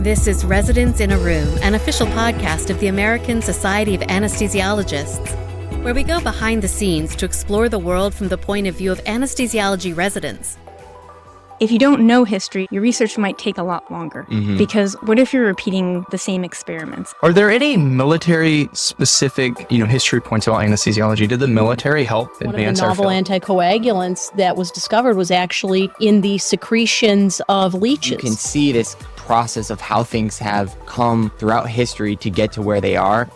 This is Residents in a Room, an official podcast of the American Society of Anesthesiologists, where we go behind the scenes to explore the world from the point of view of anesthesiology residents. If you don't know history, your research might take a lot longer, because what if you're repeating the same experiments? Are there any military-specific, history points about anesthesiology? Did the military help advance our field? One of the novel anticoagulants that was discovered was actually in the secretions of leeches. You can see this process of how things have come throughout history to get to where they are.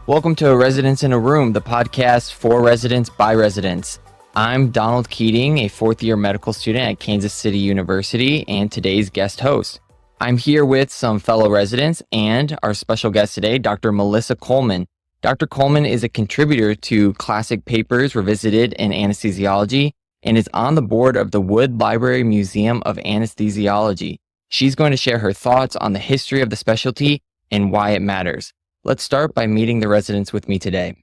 Welcome to Residents in a Room, the podcast for residents by residents. I'm Donald Keating, a fourth-year medical student at Kansas City University and today's guest host. I'm here with some fellow residents and our special guest today, Dr. Melissa Coleman. Dr. Coleman is a contributor to classic papers revisited in anesthesiology and is on the board of the Wood Library Museum of Anesthesiology. She's going to share her thoughts on the history of the specialty and why it matters. Let's start by meeting the residents with me today.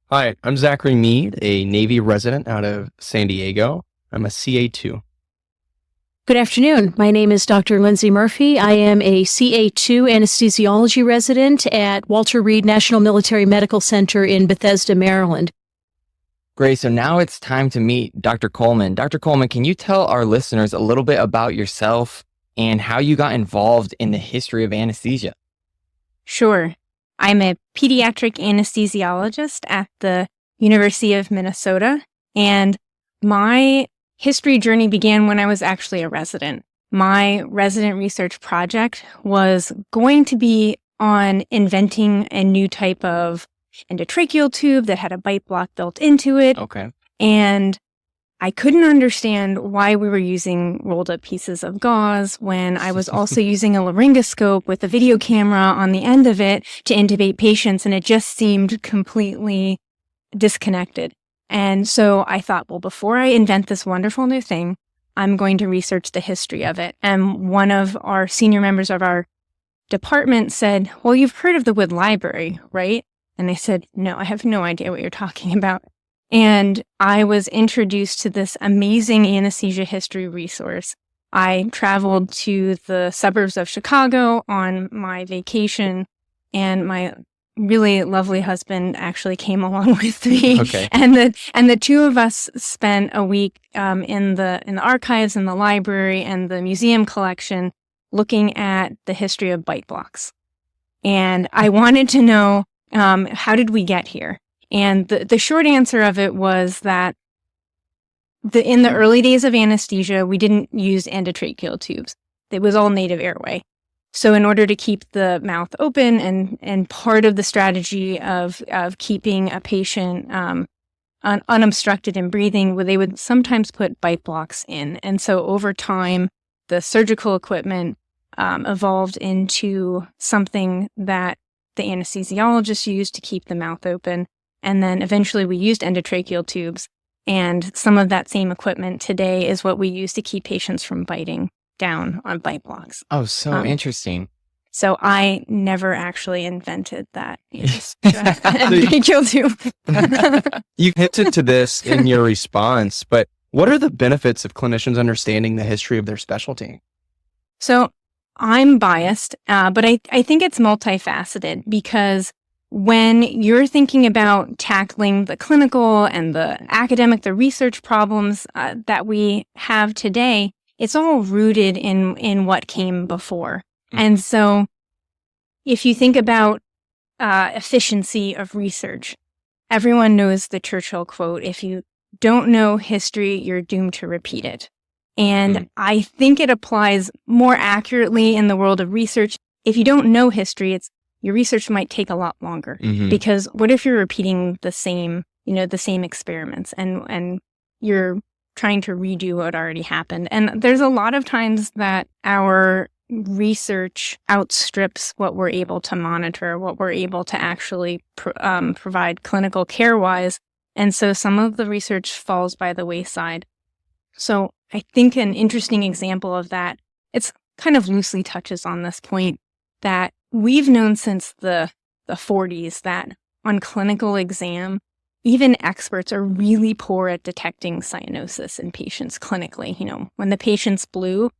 Hi, I'm Zachary Meade, a Navy resident out of San Diego. I'm a CA2. Good afternoon. My name is Dr. Lindsay Murphy. I am a CA2 anesthesiology resident at Walter Reed National Military Medical Center in Bethesda, Maryland. Great. So now it's time to meet Dr. Coleman. Dr. Coleman, can you tell our listeners a little bit about yourself and how you got involved in the history of anesthesia? Sure. I'm a pediatric anesthesiologist at the University of Minnesota, and my history journey began when I was actually a resident. My resident research project was going to be on inventing a new type of endotracheal tube that had a bite block built into it. Okay. And I couldn't understand why we were using rolled up pieces of gauze when I was also using a laryngoscope with a video camera on the end of it to intubate patients, and it just seemed completely disconnected. And so I thought, well, before I invent this wonderful new thing, I'm going to research the history of it. And one of our senior members of our department said, well, you've heard of the Wood Library, right? And I said, no, I have no idea what you're talking about. And I was introduced to this amazing anesthesia history resource. I traveled to the suburbs of Chicago on my vacation, and my really lovely husband actually came along with me. Okay. And the two of us spent a week in the archives and the library and the museum collection looking at the history of bite blocks. And I wanted to know, how did we get here? And the short answer of it was that in the early days of anesthesia, we didn't use endotracheal tubes. It was all native airway. So in order to keep the mouth open and part of the strategy of keeping a patient unobstructed in breathing, they would sometimes put bite blocks in. And so over time, the surgical equipment evolved into something that the anesthesiologists used to keep the mouth open. And then eventually we used endotracheal tubes, and some of that same equipment today is what we use to keep patients from biting down on bite blocks. Oh, so interesting. So I never actually invented that endotracheal tube. You hinted to this in your response, but what are the benefits of clinicians understanding the history of their specialty? So I'm biased, but I think it's multifaceted, because when you're thinking about tackling the clinical and the academic, the research problems that we have today, it's all rooted in what came before. And so if you think about efficiency of research, everyone knows the Churchill quote, if you don't know history, you're doomed to repeat it. And I think it applies more accurately in the world of research. If you don't know history, your research might take a lot longer, because what if you're repeating the same experiments and you're trying to redo what already happened? And there's a lot of times that our research outstrips what we're able to monitor, what we're able to actually provide clinical care-wise. And so some of the research falls by the wayside. So I think an interesting example of that, it's kind of loosely touches on this point, that we've known since the 40s that on clinical exam, even experts are really poor at detecting cyanosis in patients clinically. When the patient's blue,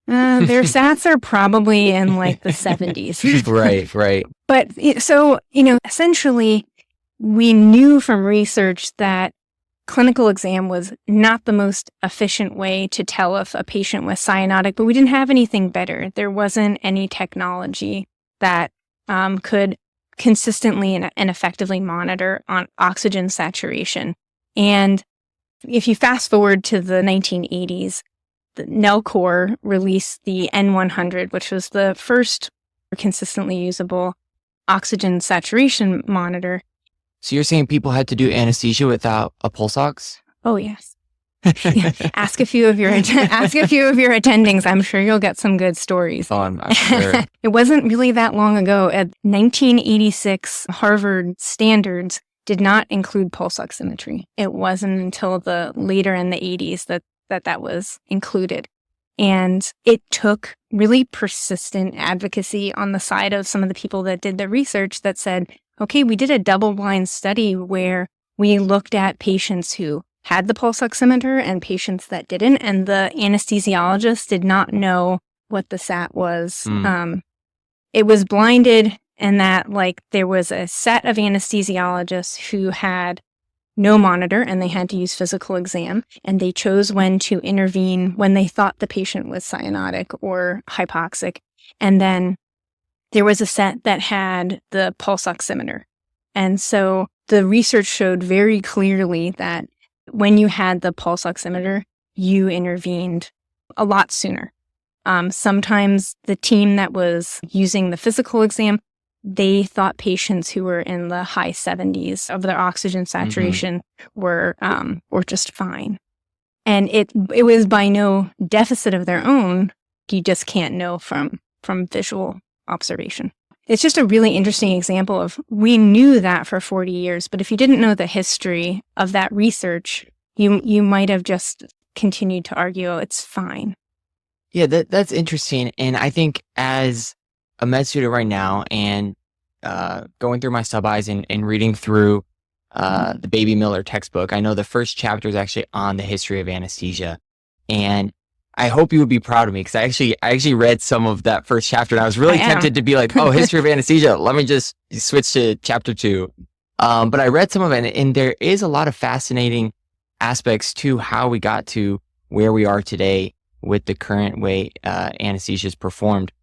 Their sats are probably in like the 70s. Right. But so, essentially, we knew from research that clinical exam was not the most efficient way to tell if a patient was cyanotic, but we didn't have anything better. There wasn't any technology that could consistently and effectively monitor on oxygen saturation. And if you fast forward to the 1980s, the Nellcor released the N100, which was the first consistently usable oxygen saturation monitor. So you're saying people had to do anesthesia without a pulse ox? Oh, yes. Ask a few of your attendings. I'm sure you'll get some good stories. Oh, I'm sure. It wasn't really that long ago. At 1986 Harvard standards did not include pulse oximetry. It wasn't until the later in the 80s that was included. And it took really persistent advocacy on the side of some of the people that did the research that said, okay, we did a double-blind study where we looked at patients who had the pulse oximeter and patients that didn't, and the anesthesiologist did not know what the SAT was. It was blinded, and that there was a set of anesthesiologists who had no monitor and they had to use physical exam, and they chose when to intervene when they thought the patient was cyanotic or hypoxic. And then there was a set that had the pulse oximeter. And so the research showed very clearly that when you had the pulse oximeter, you intervened a lot sooner. Sometimes the team that was using the physical exam, they thought patients who were in the high 70s of their oxygen saturation were just fine. And it was by no deficit of their own. You just can't know from visual observation. It's just a really interesting example of, we knew that for 40 years, but if you didn't know the history of that research, you might have just continued to argue, oh, it's fine. Yeah, that's interesting. And I think as a med student right now and going through my sub-Is and reading through the Baby Miller textbook, I know the first chapter is actually on the history of anesthesia. And I hope you would be proud of me, because I actually read some of that first chapter, and I was really tempted to be like, oh, history of anesthesia, let me just switch to chapter 2. But I read some of it, and there is a lot of fascinating aspects to how we got to where we are today with the current way anesthesia is performed.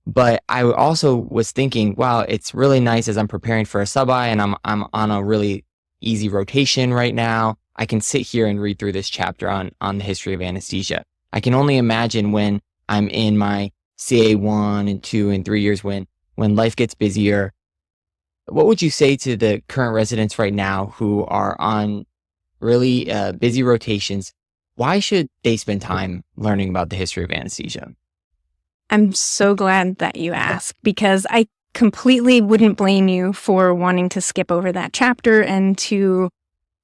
But I also was thinking, wow, it's really nice as I'm preparing for a sub-I and I'm on a really easy rotation right now. I can sit here and read through this chapter on the history of anesthesia. I can only imagine when I'm in my CA 1 and 2 and 3 years when life gets busier. What would you say to the current residents right now who are on really busy rotations? Why should they spend time learning about the history of anesthesia? I'm so glad that you asked, because I completely wouldn't blame you for wanting to skip over that chapter and to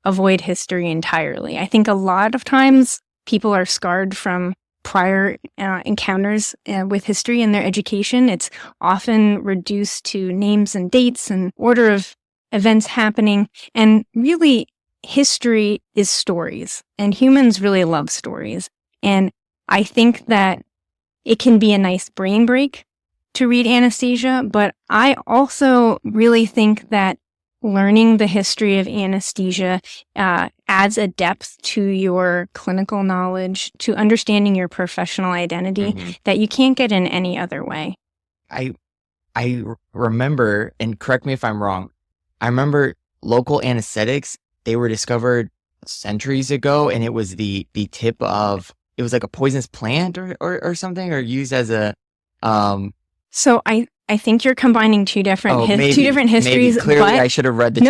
avoid history entirely. I think a lot of times people are scarred from prior encounters with history in their education. It's often reduced to names and dates and order of events happening. And really, history is stories, and humans really love stories. And I think that it can be a nice brain break to read anesthesia, but I also really think that learning the history of anesthesia adds a depth to your clinical knowledge, to understanding your professional identity that you can't get in any other way. I remember, and correct me if I'm wrong, I remember local anesthetics, they were discovered centuries ago, and it was the tip of, it was like a poisonous plant or something, or used as a So I think you're combining two different histories. Maybe. Clearly, I should have read the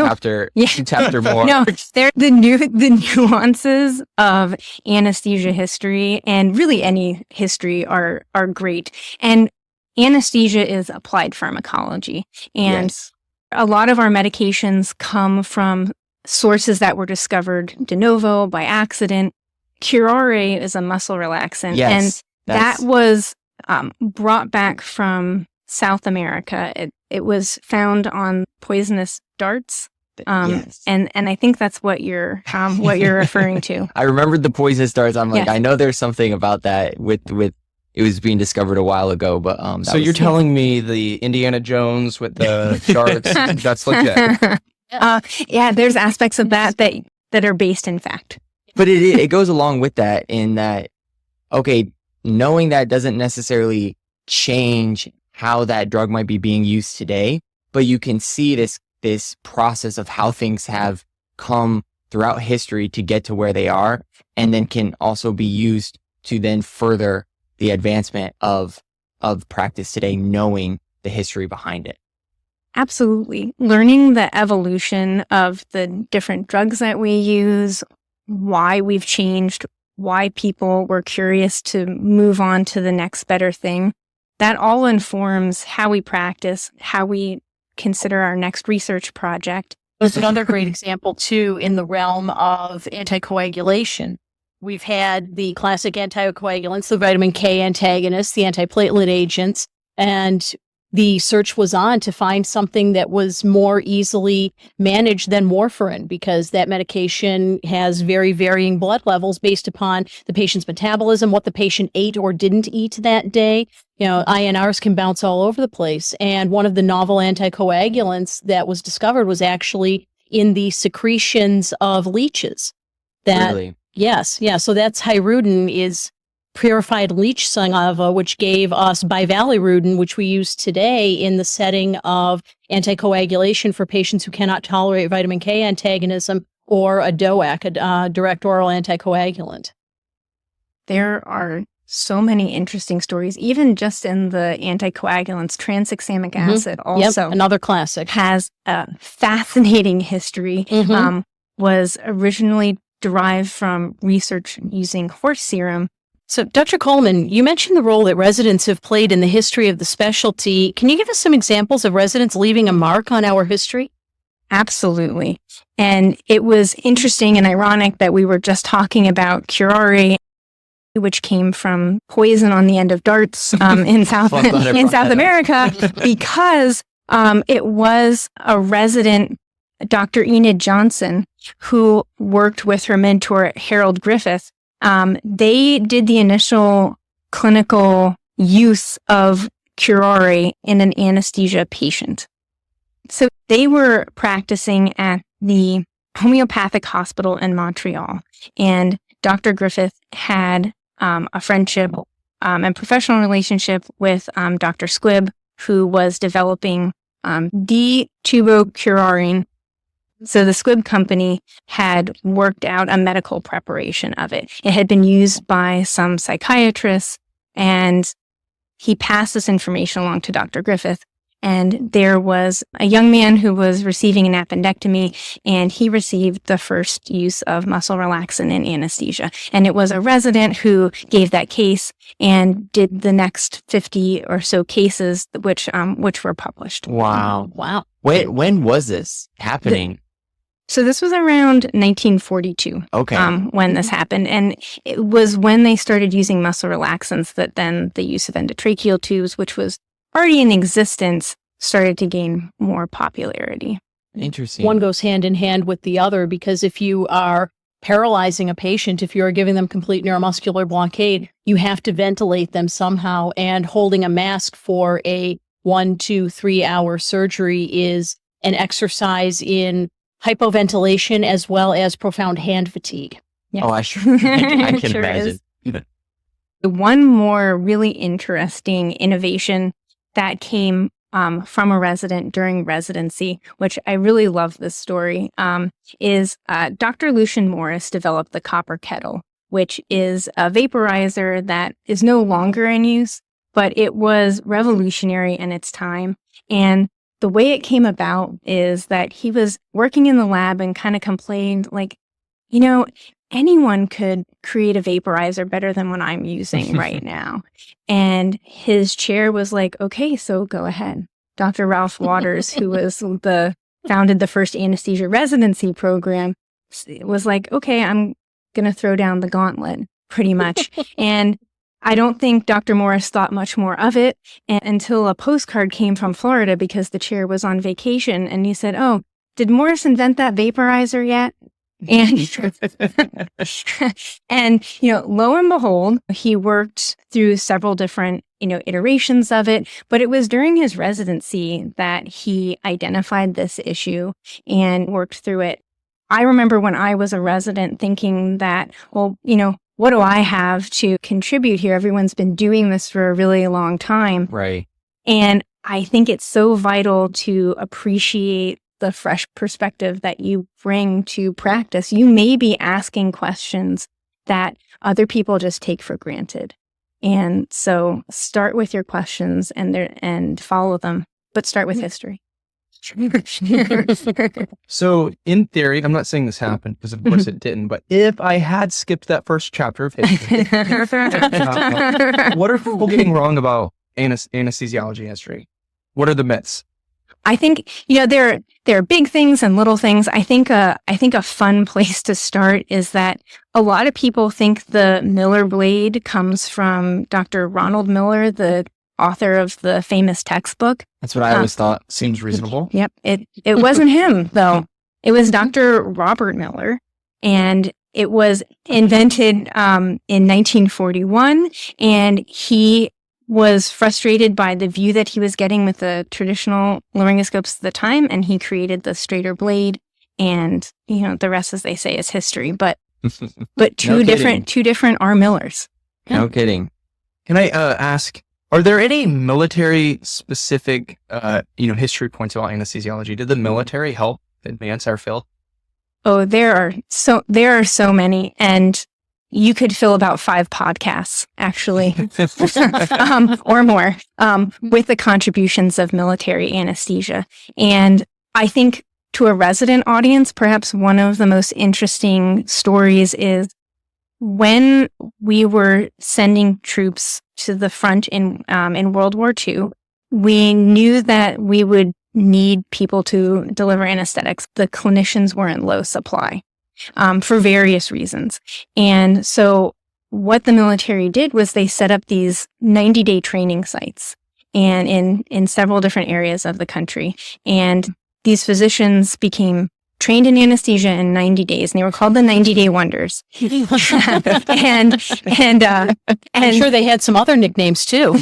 chapter more. No, they're the nuances of anesthesia history, and really any history are great. And anesthesia is applied pharmacology, and a lot of our medications come from sources that were discovered de novo by accident. Curare is a muscle relaxant, and that was brought back from South America. It was found on poisonous darts, and I think that's what you're referring to. I remembered the poisonous darts. I'm like, I know there's something about that with it was being discovered a while ago. But so you're telling me the Indiana Jones with the sharks, that's legit. Yeah, there's aspects of that are based in fact. But it goes along with that in that, okay, knowing that doesn't necessarily change how that drug might be being used today, but you can see this process of how things have come throughout history to get to where they are, and then can also be used to then further the advancement of practice today, knowing the history behind it. Absolutely. Learning the evolution of the different drugs that we use, why we've changed, why people were curious to move on to the next better thing, that all informs how we practice, how we consider our next research project. There's another great example, too, in the realm of anticoagulation. We've had the classic anticoagulants, the vitamin K antagonists, the antiplatelet agents, and the search was on to find something that was more easily managed than warfarin, because that medication has very varying blood levels based upon the patient's metabolism, what the patient ate or didn't eat that day. INRs can bounce all over the place. And one of the novel anticoagulants that was discovered was actually in the secretions of leeches. Really? Yes. Yeah. So that's Hirudin is purified leech saliva, which gave us bivalirudin, which we use today in the setting of anticoagulation for patients who cannot tolerate vitamin K antagonism or a DOAC, a direct oral anticoagulant. There are so many interesting stories, even just in the anticoagulants. Tranexamic acid also another classic, has a fascinating history. Was originally derived from research using horse serum. So, Dr. Coleman, you mentioned the role that residents have played in the history of the specialty. Can you give us some examples of residents leaving a mark on our history? Absolutely. And it was interesting and ironic that we were just talking about curare, which came from poison on the end of darts in South America, because it was a resident, Dr. Enid Johnson, who worked with her mentor, Harold Griffith. They did the initial clinical use of curare in an anesthesia patient. So they were practicing at the homeopathic hospital in Montreal, and Dr. Griffith had a friendship and professional relationship with Dr. Squibb, who was developing D-tubocurarine. So the Squibb company had worked out a medical preparation of it. It had been used by some psychiatrists, and he passed this information along to Dr. Griffith. And there was a young man who was receiving an appendectomy, and he received the first use of muscle relaxant in anesthesia. And it was a resident who gave that case and did the next 50 or so cases, which were published. Wow. Wow. When was this happening? So this was around 1942. Okay. When this happened. And it was when they started using muscle relaxants that then the use of endotracheal tubes, which was already in existence, started to gain more popularity. Interesting. One goes hand in hand with the other, because if you are paralyzing a patient, if you're giving them complete neuromuscular blockade, you have to ventilate them somehow. And holding a mask for a 1, 2, 3 hour surgery is an exercise in hypoventilation as well as profound hand fatigue. Yeah. Oh, I can Sure imagine. One more really interesting innovation that came from a resident during residency, which I really love this story, is Dr. Lucian Morris developed the copper kettle, which is a vaporizer that is no longer in use, but it was revolutionary in its time. And the way it came about is that he was working in the lab and kind of complained, like, anyone could create a vaporizer better than what I'm using right now. And his chair was like, okay, so go ahead. Dr. Ralph Waters, who was founded the first anesthesia residency program, was like, okay, I'm going to throw down the gauntlet pretty much. And I don't think Dr. Morris thought much more of it until a postcard came from Florida, because the chair was on vacation. And he said, oh, did Morris invent that vaporizer yet? And, and, lo and behold, he worked through several different, iterations of it, but it was during his residency that he identified this issue and worked through it. I remember when I was a resident thinking that, well, what do I have to contribute here? Everyone's been doing this for a really long time. Right. And I think it's so vital to appreciate the fresh perspective that you bring to practice. You may be asking questions that other people just take for granted. And so start with your questions and follow them, but start with history. So in theory, I'm not saying this happened because of course it didn't, but if I had skipped that first chapter of history, what are people getting wrong about anesthesiology history? What are the myths? I think, there are big things and little things. I think a fun place to start is that a lot of people think the Miller blade comes from Dr. Ronald Miller, the author of the famous textbook. That's what I always thought. Seems reasonable. Yep. It wasn't him, though. It was Dr. Robert Miller, and it was invented in 1941, and he was frustrated by the view that he was getting with the traditional laryngoscopes at the time, and he created the straighter blade, and the rest, as they say, is history. But two different R. Millers. No kidding. Can I ask, are there any military specific history points about anesthesiology? Did the military help advance our field? Oh, there are so many, and you could fill about 5 podcasts, actually, or more, with the contributions of military anesthesia. And I think to a resident audience, perhaps one of the most interesting stories is when we were sending troops to the front in World War II, we knew that we would need people to deliver anesthetics. The clinicians were in low supply. For various reasons. And so what the military did was they set up these 90-day training sites and in several different areas of the country. And these physicians became trained in anesthesia in 90 days, and they were called the 90-day wonders. and I'm sure they had some other nicknames too.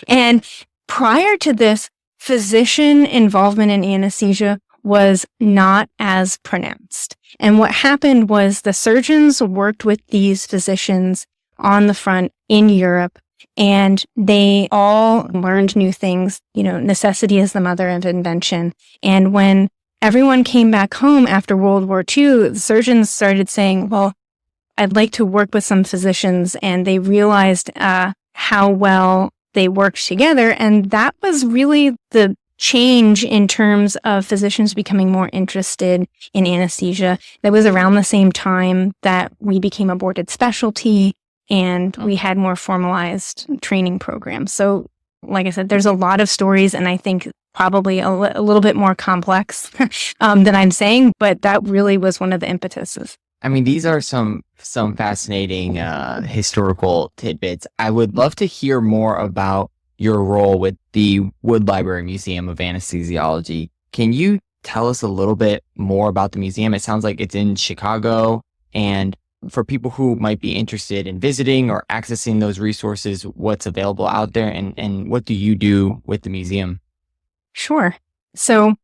And prior to this, physician involvement in anesthesia was not as pronounced. And what happened was the surgeons worked with these physicians on the front in Europe, and they all learned new things. Necessity is the mother of invention. And when everyone came back home after World War II, the surgeons started saying, well, I'd like to work with some physicians, and they realized how well they worked together. And that was really the change in terms of physicians becoming more interested in anesthesia. That was around the same time that we became a boarded specialty and we had more formalized training programs. So, like I said, there's a lot of stories, and I think probably a little bit more complex than I'm saying, but that really was one of the impetuses. I mean, these are some fascinating historical tidbits. I would love to hear more about your role with the Wood Library Museum of Anesthesiology. Can you tell us a little bit more about the museum? It sounds like it's in Chicago, and for people who might be interested in visiting or accessing those resources, what's available out there, and what do you do with the museum? Sure. So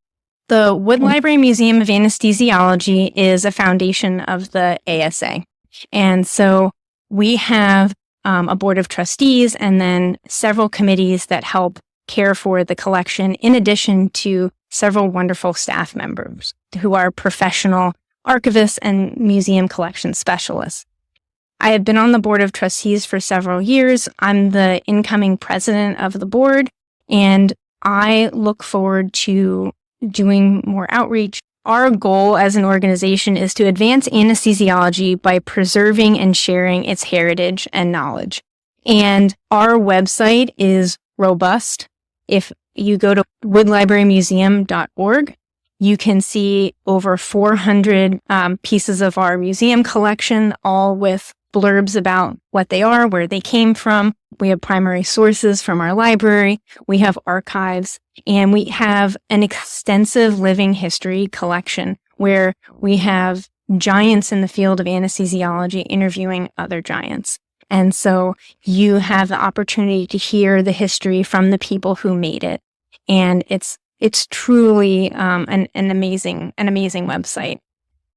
the Wood Library Museum of Anesthesiology is a foundation of the ASA. And so we have a board of trustees and then several committees that help care for the collection, in addition to several wonderful staff members who are professional archivists and museum collection specialists. I have been on the board of trustees for several years. I'm the incoming president of the board, and I look forward to doing more outreach. Our goal as an organization is to advance anesthesiology by preserving and sharing its heritage and knowledge. And our website is robust. If you go to woodlibrarymuseum.org, you can see over 400 pieces of our museum collection, all with blurbs about what they are, where they came from. We have primary sources from our library. We have archives, and we have an extensive living history collection where we have giants in the field of anesthesiology interviewing other giants. And so you have the opportunity to hear the history from the people who made it. And it's truly an amazing website.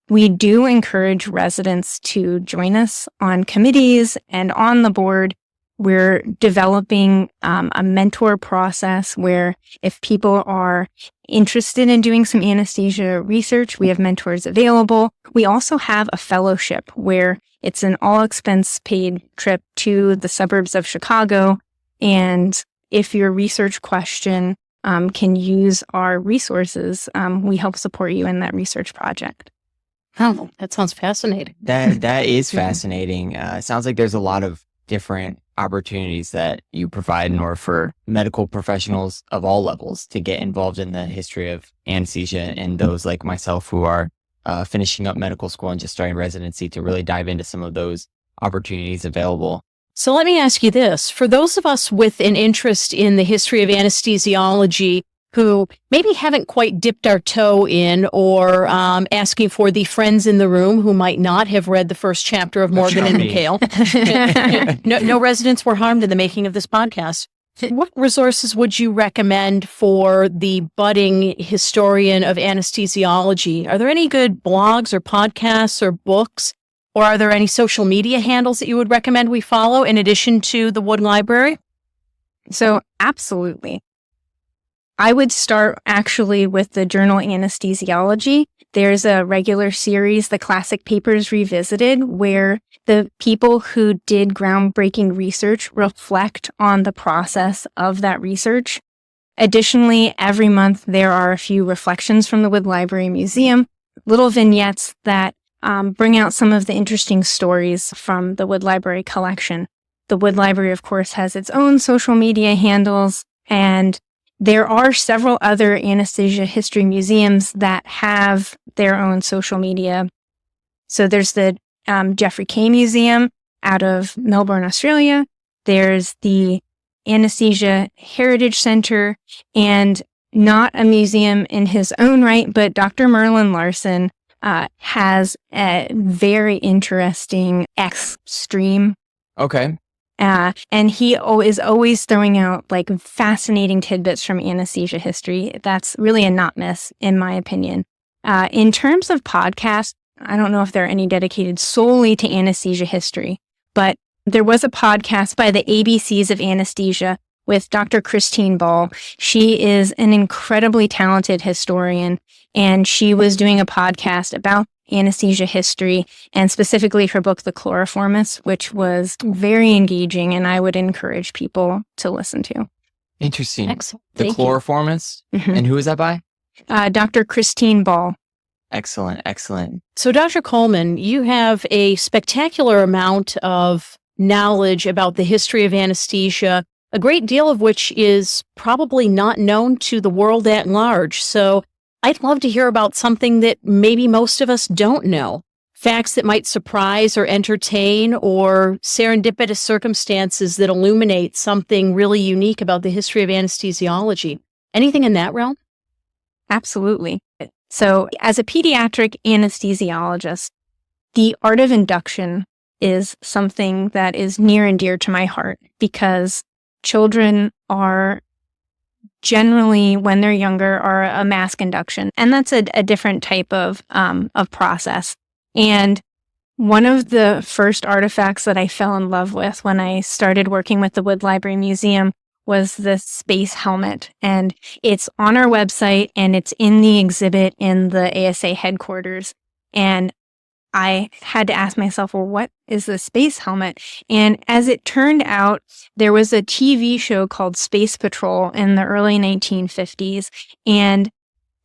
We do encourage residents to join us on committees and on the board. We're developing a mentor process where if people are interested in doing some anesthesia research, we have mentors available. We also have a fellowship where it's an all-expense-paid trip to the suburbs of Chicago. And if your research question can use our resources, we help support you in that research project. Oh, that sounds fascinating. That is fascinating. It sounds like there's a lot of different opportunities that you provide in order for medical professionals of all levels to get involved in the history of anesthesia, and those like myself who are finishing up medical school and just starting residency to really dive into some of those opportunities available. So let me ask you this. For those of us with an interest in the history of anesthesiology who maybe haven't quite dipped our toe in, or asking for the friends in the room who might not have read the first chapter of Morgan and McHale. No residents were harmed in the making of this podcast. What resources would you recommend for the budding historian of anesthesiology? Are there any good blogs or podcasts or books? Or are there any social media handles that you would recommend we follow in addition to the Wood Library? So absolutely. I would start actually with the journal Anesthesiology. There's a regular series, the Classic Papers Revisited, where the people who did groundbreaking research reflect on the process of that research. Additionally, every month there are a few reflections from the Wood Library Museum, little vignettes that bring out some of the interesting stories from the Wood Library collection. The Wood Library, of course, has its own social media handles, and there are several other anesthesia history museums that have their own social media. So there's the Geoffrey K Museum out of Melbourne, Australia. There's the Anesthesia Heritage Center, and not a museum in his own right, but Dr. Merlin Larson has a very interesting X stream. Okay. And he is always throwing out like fascinating tidbits from anesthesia history. That's really a not miss, in my opinion. In terms of podcasts, I don't know if there are any dedicated solely to anesthesia history, but there was a podcast by the ABCs of Anesthesia with Dr. Christine Ball. She is an incredibly talented historian, and she was doing a podcast about anesthesia history, and specifically her book, The Chloroformist, which was very engaging, and I would encourage people to listen to. Interesting. Excellent. The Chloroformist? Mhm. And who is that by? Dr. Christine Ball. Excellent. So, Dr. Coleman, you have a spectacular amount of knowledge about the history of anesthesia, a great deal of which is probably not known to the world at large. So I'd love to hear about something that maybe most of us don't know. Facts that might surprise or entertain, or serendipitous circumstances that illuminate something really unique about the history of anesthesiology. Anything in that realm? Absolutely. So as a pediatric anesthesiologist, the art of induction is something that is near and dear to my heart, because children are generally, when they're younger, are a mask induction. And that's a different type of process. And one of the first artifacts that I fell in love with when I started working with the Wood Library Museum was the space helmet. And it's on our website, and it's in the exhibit in the ASA headquarters. And I had to ask myself, well, what is the space helmet? And as it turned out, there was a TV show called Space Patrol in the early 1950s, and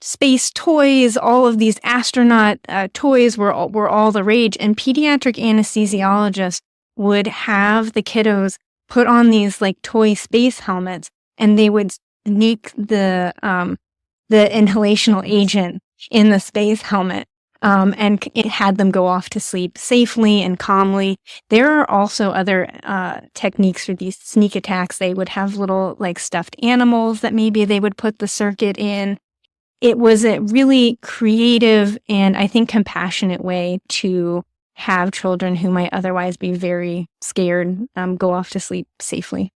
space toys, all of these astronaut toys were all the rage. And pediatric anesthesiologists would have the kiddos put on these like toy space helmets, and they would sneak the inhalational agent in the space helmet. And it had them go off to sleep safely and calmly. There are also other techniques for these sneak attacks. They would have little like stuffed animals that maybe they would put the circuit in. it was a really creative and I think compassionate way to have children who might otherwise be very scared go off to sleep safely.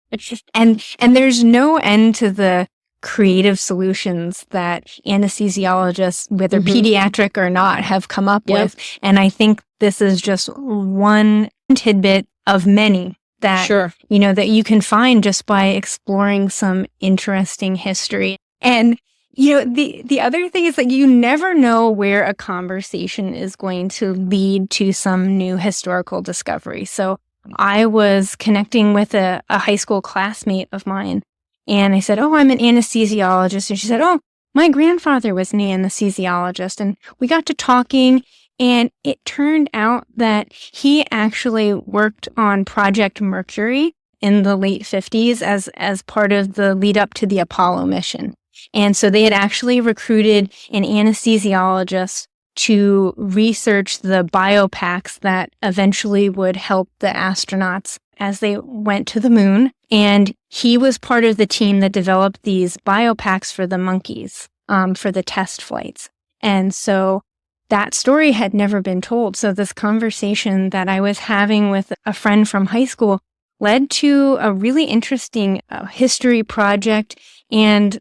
And there's no end to the creative solutions that anesthesiologists, whether pediatric or not, have come up with. And I think this is just one tidbit of many that, that you can find just by exploring some interesting history. And, the other thing is that you never know where a conversation is going to lead to some new historical discovery. So I was connecting with a high school classmate of mine, and I said, "Oh, I'm an anesthesiologist." And she said, "Oh, my grandfather was an anesthesiologist." And we got to talking, and it turned out that he actually worked on Project Mercury in the late 50s as part of the lead up to the Apollo mission. And so they had actually recruited an anesthesiologist to research the biopacks that eventually would help the astronauts as they went to the moon. And he was part of the team that developed these biopacks for the monkeys, for the test flights. And so that story had never been told. So this conversation that I was having with a friend from high school led to a really interesting history project, and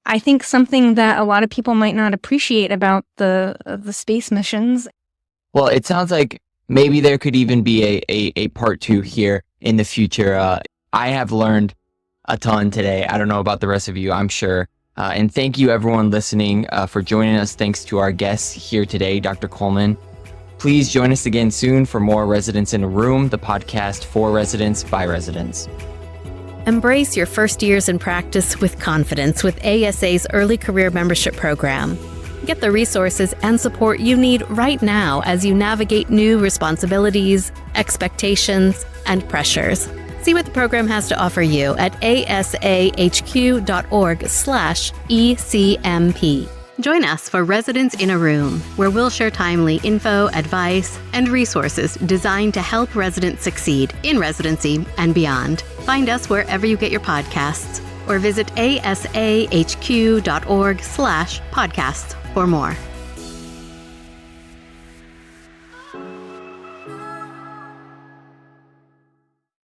I think something that a lot of people might not appreciate about the space missions. Well, it sounds like maybe there could even be a part 2 here in the future. I have learned a ton today. I don't know about the rest of you, I'm sure. And thank you everyone listening for joining us. Thanks to our guests here today, Dr. Coleman. Please join us again soon for more Residents in a Room, the podcast for residents by residents. Embrace your first years in practice with confidence with ASA's Early Career Membership Program. Get the resources and support you need right now as you navigate new responsibilities, expectations, and pressures. See what the program has to offer you at asahq.org/ECMP. Join us for Residents in a Room, where we'll share timely info, advice, and resources designed to help residents succeed in residency and beyond. Find us wherever you get your podcasts or visit asahq.org/podcasts for more.